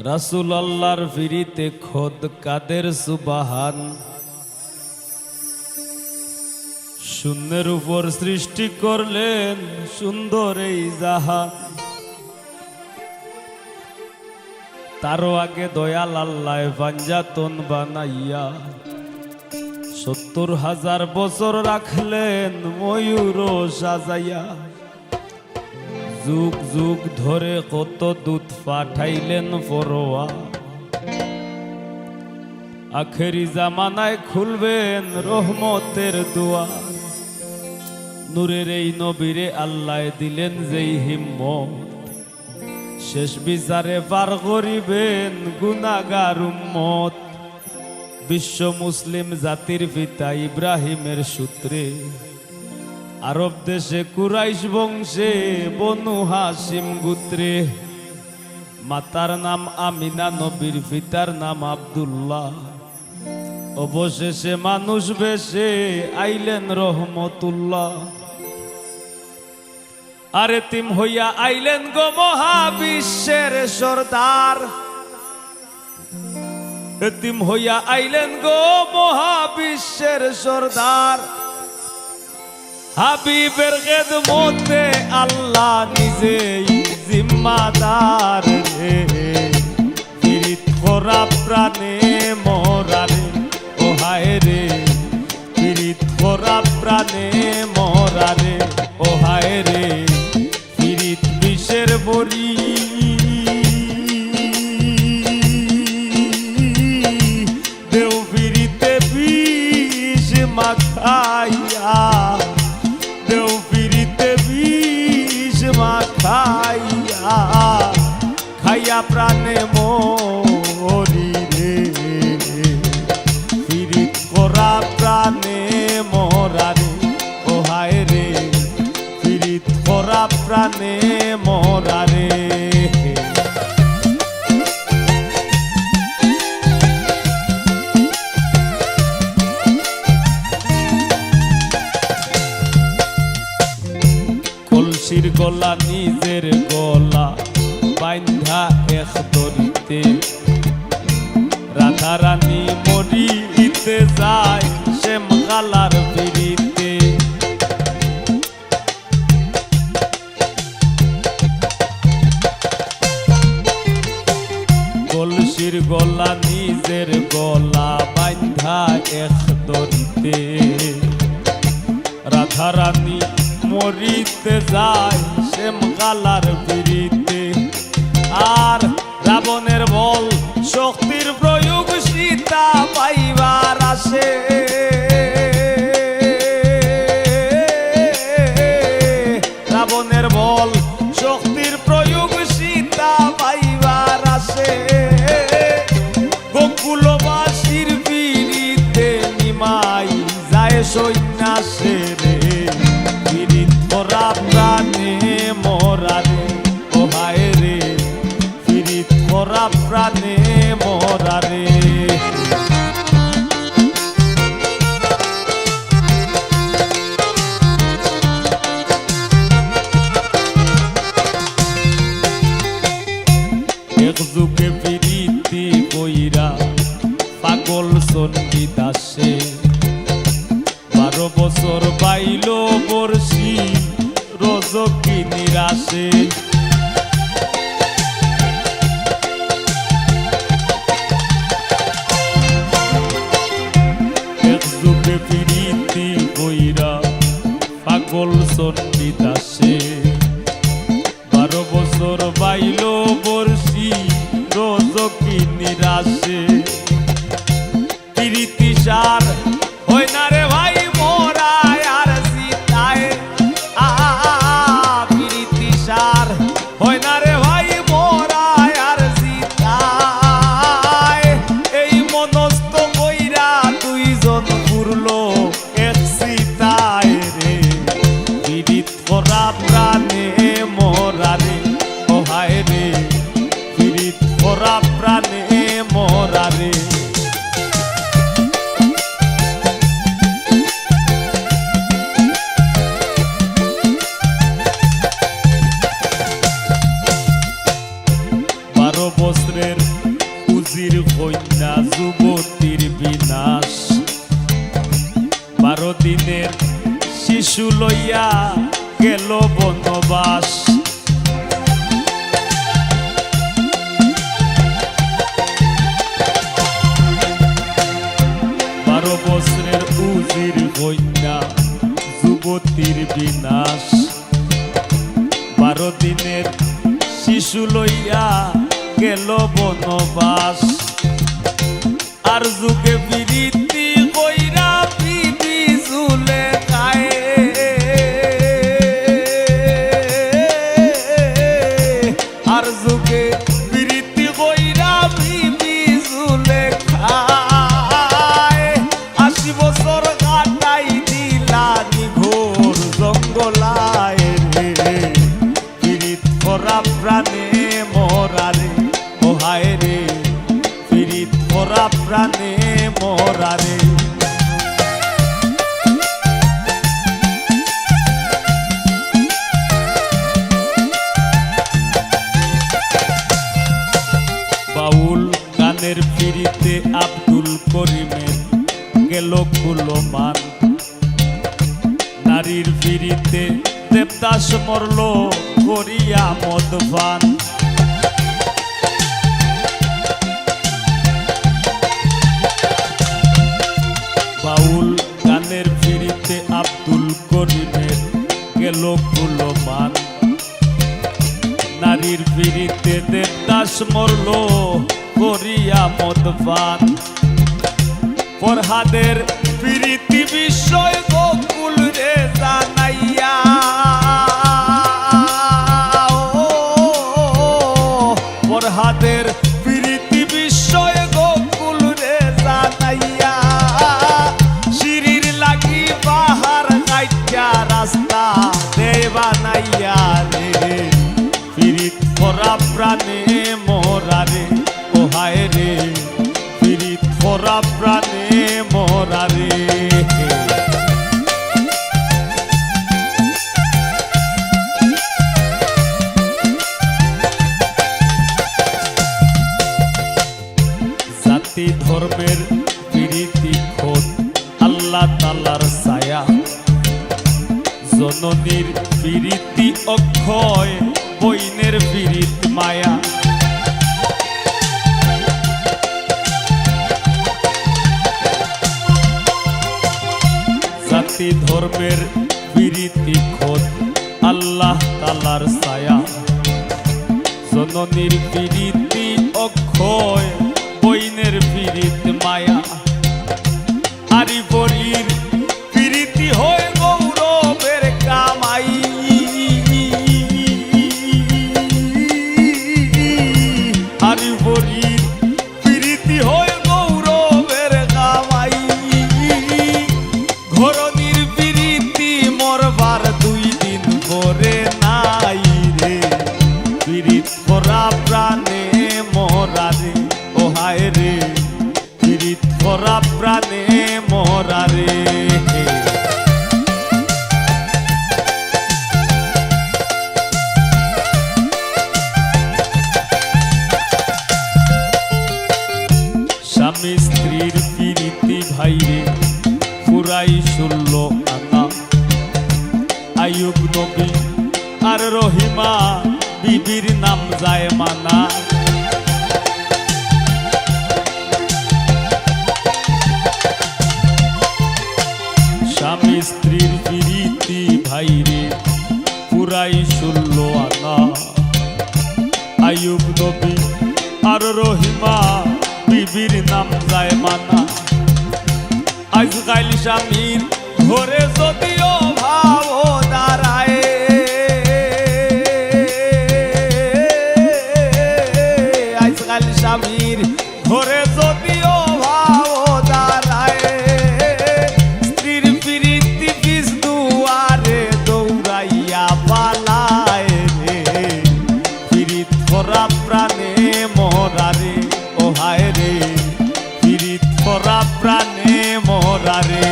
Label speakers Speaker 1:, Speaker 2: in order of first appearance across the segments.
Speaker 1: রাসূল আল্লাহর ফিরিতে খোদ কাদের সুবহান। শূন্যের উপর সৃষ্টি করলেন সুন্দর এই জাহান। তারও আগে দয়াল আল্লাহ পাঞ্জাতন বানাইয়া ৭০,০০০ বছর রাখলেন ময়ূর সাজাইয়া। যুগ যুগ ধরে কত দুধ পাঠাইলেন ফরোয়া। আখেরি জামানায় খুলবেন রহমতের দুয়ার। নূরের এই নবীরে আল্লাহ দিলেন যেই হিম্মত, শেষ বিচারে পার করিবেন গুনাহগার উম্মত। বিশ্ব মুসলিম জাতির পিতা ইব্রাহিমের সূত্রে আরব দেশে কুরাইশ বংশে বনু হাশিম গোত্রে। মাতার নাম আমিনা, নবীর পিতার নাম আব্দুল্লাহ। অবশেষে মানুষ বেশে আইলেন রহমতুল্লাহ। আরে তিম হইয়া আইলেন গো মহাবিশ্বের সর্দার। এতিম হইয়া আইলেন গো মহাবিশ্বের সর্দার। হাবিবের খেদমতে আল্লাহ নিজেই জিম্মাদার রে। পীড়িত করা প্রাণে মরারে ও হায় রে। পীড়িত করা প্রাণে মরারে ও হায় রে। পীড়িত বিষের বড়ি দেও পীড়িতে বিষ মাখাইয়া। দেও পীড়িতে বিষ মাখাইয়া। খাইয়া প্রাণে মরি রে। পীড়িত করা প্রাণে মরারে ও হায় রে। পীড়িত করা প্রাণে মরারে। কলসির গলা নিজের গলা বাইন্ধা এক দড়িতে। রাধা রানী মরিতে যায় শ্যামকালার পিড়িতে। কলসির গলা নিজের গলা বাইন্ধা এক দড়িতে। রাধা রানী মরিতে যায় শ্যামকালার পিড়িতে। আর রাবণের বল শক্তির প্রয়োগ সীতা পাইবার আসে। রাবণের বল শক্তির প্রয়োগ সীতা পাইবার আসে। গোকুলবাসীর পিড়িতে নিমাই যায় সন্ন্যাসে রে। পীড়িত করা প্রাণে মরারে ও হায় রে। পীড়িত করা প্রাণে মরারে। এক যুগে পীড়িতি কইরা পাগল চণ্ডী দাসে। 12 বছর বাইল বর্ষি রজকি নিরাশে। এক যুগে পীড়িতি কইরা পাগল চণ্ডী দাসে। 12 বছর বাইল বর্ষি রজকি নিরাশে। পীড়িতি সার হয় না রে ভাই মোরায় আর সীতায়। পীড়িতি সার হয় না রে ভাই মোরায় আর সীতায়। এই মনস্থ কইরা দুইজন পুরলো এক সীতায় রে। পীড়িত করা প্রাণে মরারে ও হায় রে। পীড়িত করা প্রাণে মরারে। বছরের উজির কন্যা যুবতীর বিনাশ 12 দিনের শিশু লইয়া গেল বনবাস 12 বছরের উজির কন্যা যুবতীর বিনাশ 12 দিনের শিশু লইয়া গেল বনবাস আর যুগে বিরীতি কইরা বিধি ঝুলে খায় আর যুগে বিরীতি কইরা বিধি ঝুলে খায় 80 বছর কাটাই দিলা নিঘোর জঙ্গলায় রে পীড়িত করা প্রাণে মরারে ও হায় রে পীড়িত করা প্রাণে মরারে বাউল গানের পীড়িতে আব্দুল করিমের গেল কুলমান নারীর পীড়িতে দেবদাস মরল করিয়া মদপান বাউল গানের পীড়িতে আব্দুল করিমের গেল কুলমান নারীর পীড়িতে দেবদাস মরল করিয়া মদপান ফরহাদের পীড়িতি বিষয় গোকুল রে জানাইয়া ফরহাদের পীড়িতি বিষয় গোকুল রে জানাইয়া শিরির লাগি বাহার কাইটা রাস্তা দেবা নাইয়া রে পীড়িত করা প্রাণে মরারে ও হায় রে পীড়িত করা প্রাণে মরারে জাতি ধর্মের পীড়িতি খোদ আল্লাহ তাআলার ছায়া জননীর পীড়িতি অক্ষয় বইনের পীড়িত মায়া জাতি ধর্মের পীড়িতি খোদ আল্লাহ তাআলার ছায়া জননীর পীড়িতি অক্ষয় বইনের পীড়িত মায়া আরি পরীর পীড়িতি হয় গৌরবের কামাই আরি পরীর পীড়িতি হয় গৌরবের কামাই ঘরনির পীড়িতি মরবার 2 দিন পরে নাই রে পীড়িত করা প্রাণে মরারে ও হায় রে পীড়িত করা প্রাণে মরারে স্বামী স্ত্রীর পীড়িতি ভাইরে পুরাই 16 আনা আইয়ুব নবী আর রহিমা বিবির নাম যায় মানা স্বামী স্ত্রীর পীড়িতি ভাইরে পুরাই 16 আনা আইয়ুব নবী আর রহিমা বিবির নাম যায় মানা আজকাল স্বামীর ঘরে যদিও ভাব দাঁড়ায় আজকাল স্বামীর ঘরে যদিও ভাব দাঁড়ায় স্ত্রীর পীড়িতি পিছ দুয়ারে দৌড়াইয়া পালায় রে পীড়িত করা প্রাণে মরারে ও হায় রে পীড়িত করা প্রাণে মরারে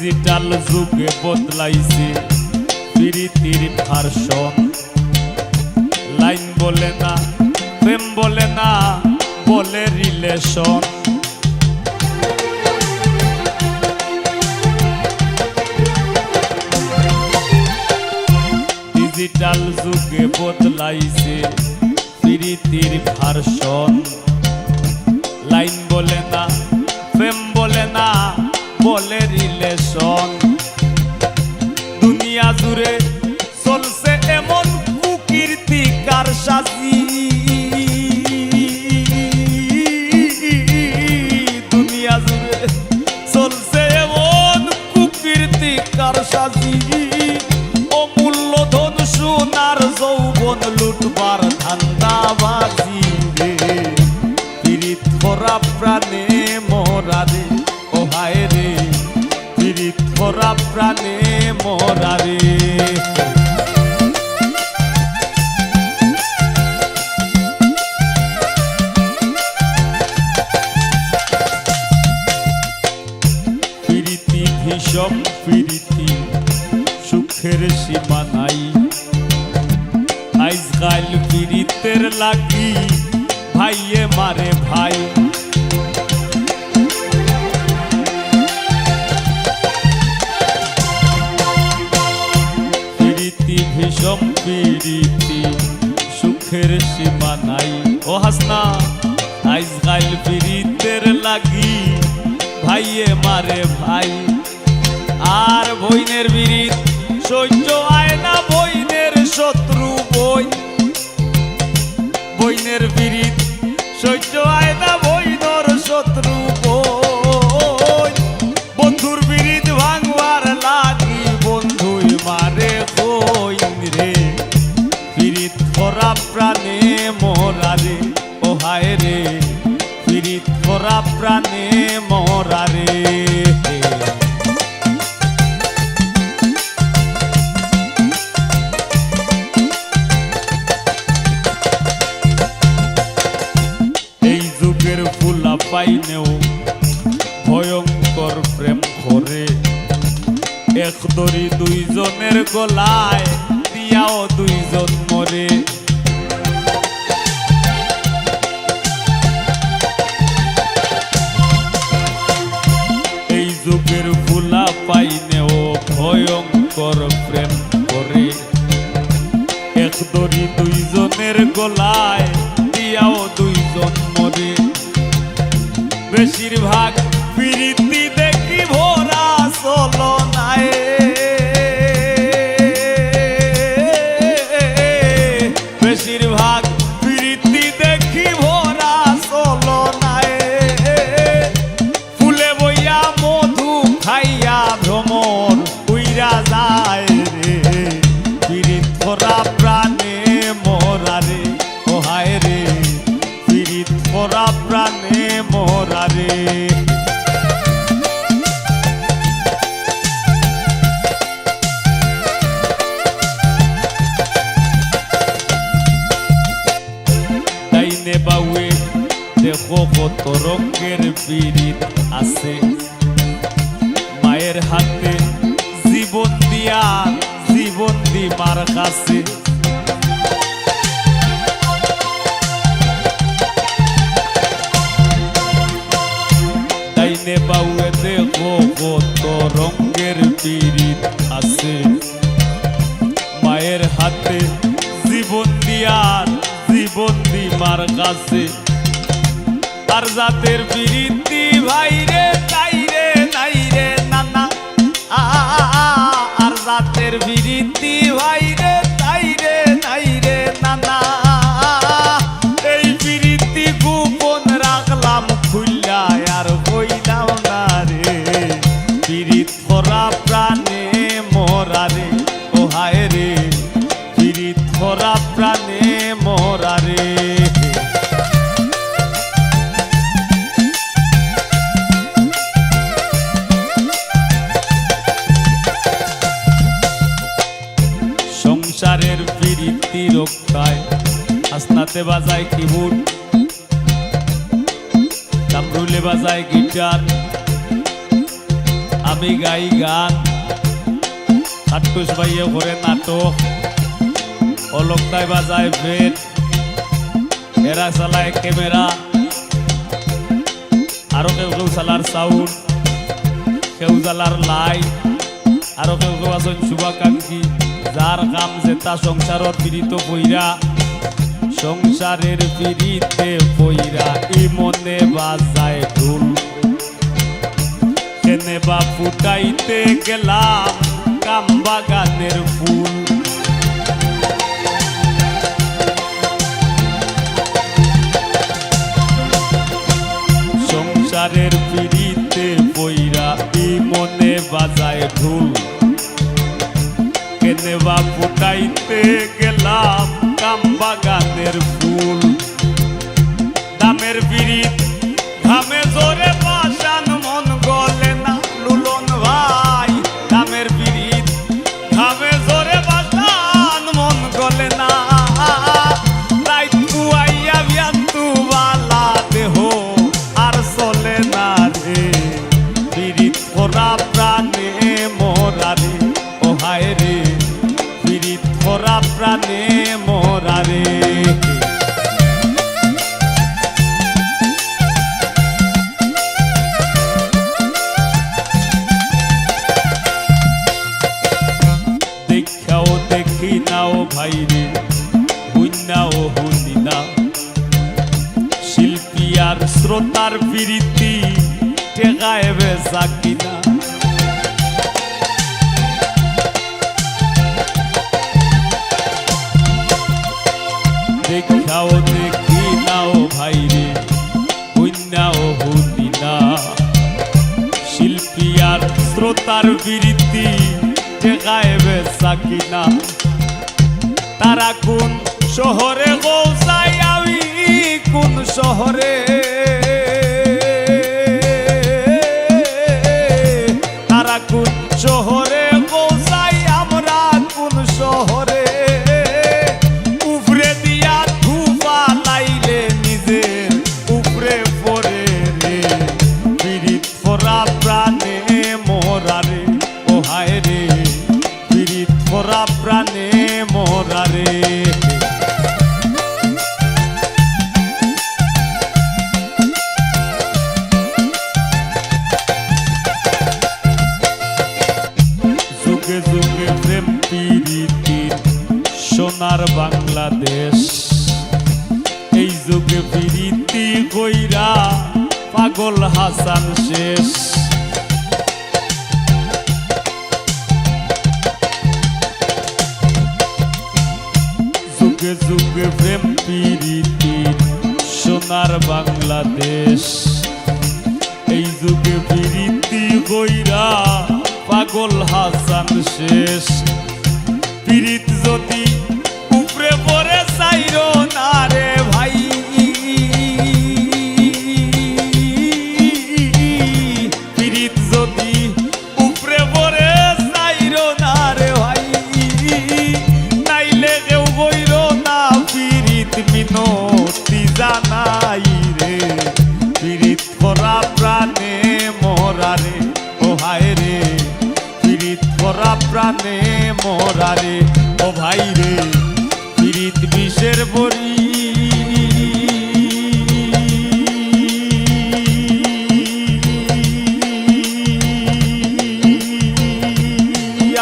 Speaker 1: ডিজিটাল যুগে বদলাইছে প্রীতির ভার্সন। লাইন বলে না, প্রেম বলে না, বলে রিলেশন। ডিজিটাল যুগে বদলাইছে প্রীতির ভার্সন। লাইন বলে না, প্রেম বলে না, বলে রিলেশন। দুনিয়া জুড়ে চলছে এমন কুকীর্তি কারসাজি। দুনিয়া জুড়ে চলছে এমন কুকীর্তি কারসাজি। অমূল্য ধন সোনার যৌবন লুটবার ধান্দাবাজি রে। পীড়িত ভরা প্রাণে মোরা রে, ও হায় রে, পীড়িত ভরা প্রাণে মোরা রে। প্রীতি ভীষণ প্রীতি, সুখের সীমা নাই। আজকাল পীড়িতের লাগি ভাইয়ে মারে ভাই। প্রীতি ভীষণ প্রীতি, সুখের সীমা নাই। ও হাসনা, আজকাল পীড়িতের লাগি ভাইয়ে মারে ভাই। আর বইনের বিরিত সহ্য আয় না, বইনের শত্রু বই। বইনের বিরিত সহ্য আয় না, বইনর শত্রু বই। বন্ধুর বিরিত ভাঙবার লাগি বন্ধুই মারে কইন রে। বিরিত ভরা প্রাণে মোরা রে, ও হায় রে, বিরিত ভরা প্রাণে মোরা রে। পাইনেও ভয়ঙ্কর প্রেম করে। এক দড়ি দুইজনের গলায় দিয়াও দুইজন মরে। এই যুগের ফুলা পাইনেও ভয়ঙ্কর প্রেম করে। এক দড়ি দুইজনের গলায় দিয়াও দুইজন মরে। বেশিরভাগ প্রীতি দেখি ভরা চলনায়। বেশিরভাগ প্রীতি দেখি ভরা চলনায়। ফুলে বইয়া মধু খাইয়া ভ্রমর উইরা যায় রে। পীড়িত ভরা প্রাণে মোরা রে, ও হায় রে, পীড়িত ভরা প্রাণে মোরা রে। ডাইনে বাউয়ে দেখো কত রঙের পীড়িত আছে। মায়ের হাতে জীবন দিয়া জীবন দিবার কাছে। ডাইনে বাউয়ে দেখো কত রঙের পীড়িত আছে। মায়ের হাতে জীবন দিয়ার জীবন দিবার কাছে। আর জাতের পীড়িতি ভাই রে তাই রে নাই রে নানা। আর জাতের পীড়িতি ভাই রে তাই রে নাই রে নানা। এই পীড়িতি গোপন রাখলাম খুললা আর কইলাম না রে। পীড়িত ভরা প্রাণে মোরা রে, ও হায় রে, পীড়িত ভরা প্রাণে মোরা রে। সংসারের প্রীতি রক্ষায় হাসনাতে বাজায় কিবোর্ড, কামরুলে বাজায় গিটার। আর আমি গাই গান, খাট্টুস ভাইয়ে করে নাটক, অলোক দাই বাজায় বেট, এরা চালায় ক্যামেরা, আরো কেউ কেউ চালার সাউন্ড, কেউ জ্বালার লাইট, আরো কেউ কেউ আছেন শুভাকাঙ্ক্ষী, যার কাম যেটা সংসারত পীড়িত বইরা, সংসারের পীড়িতে বইরা ই মনে বাজায় ঢোল। কেনে বা ফুটাইতে গেলাম কাম বাগানের ফুল। সংসারের পীড়িতে বইরা ই মনে বাজায় ঢোল। কেনে বা ফুটাইতে গেলাম কাম বাগানের ফুল। দামের পীড়িত ঘামে জোরে পাশান মন গলে না লুলন ভাই। দামের পীড়িত ঘামে জোরে পাশান মন গলে না। রাইত কুয়াইয়া বিয়ান্তু বালা দেহ আর চলে না রে। পীড়িত করা প্রাণে মোরা রে, ও হায় রে পীড়িত করা প্রাণে মোরা রে। দেখাও দেখি নাও ভাই রে, হুইনাও হুনি না। শিল্পী আর শ্রোতার প্রীতি টেকায় বেচা কিনা। দেখাও দেখি নাও ভাই রে, হুইনাও হুনি না। শিল্পী আর শ্রোতার প্রীতি টেকায় বেচা কিনা। তারা কোন শহরে পৌঁছাই, আমি কোন শহরে। তারা কোন শহরে পৌঁছাই, আমরা কোন শহরে। উপরে দিয়া ধুপা লাইলে নিজের উপরে পড়ে রে। পীড়িত পরা প্রাণে মোরা রে, ও হায় রে পীড়িত পরা প্রাণে মোরা রে। যুগে যুগে প্রেম পীড়িতির সোনার বাংলাদেশ। এই যুগে পীড়িতি কইরা পাগল হাসান শেষ। যুগে যুগে প্রেম পীড়িতির সোনার বাংলাদেশ। এই যুগে পীড়িতি কইরা পাগল হাসান শেষ। পীড়িত যদি উপরে পড়ে চাইরো না রে ভাই। পীড়িত যদি উপরে পড়ে চাইরো না রে ভাই। নাইলে কেউ বইরো না পীড়িত মিনতি জানাই রে। পীড়িত করা প্রাণে মোরা রে, ও হায় রে পীড়িত করা প্রাণে মোরা রে। ও ভাই রে পীড়িত বিষের বড়ি।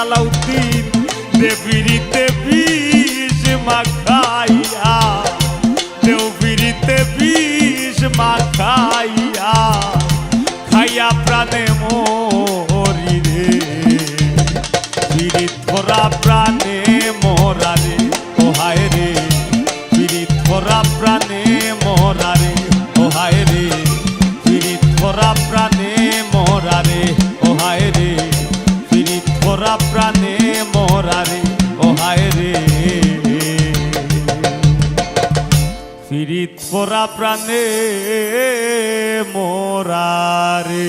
Speaker 1: আলাউদ্দিন দে পীড়িতে বিষ মাখাইয়া, দেও পীড়িতে বিষ মাখাইয়া। খাইয়া প্রাণে মরি রে। পীড়িত করা প্রাণে মোরা রে, ও হায় রে পীড়িত করা প্রাণে মোরা রে। ও হায় রে পীড়িত করা প্রাণে মোরা রে। ও হায় রে পীড়িত করা প্রাণে মোরা রে। ও হায় রে পীড়িত করা প্রাণে মোরা রে।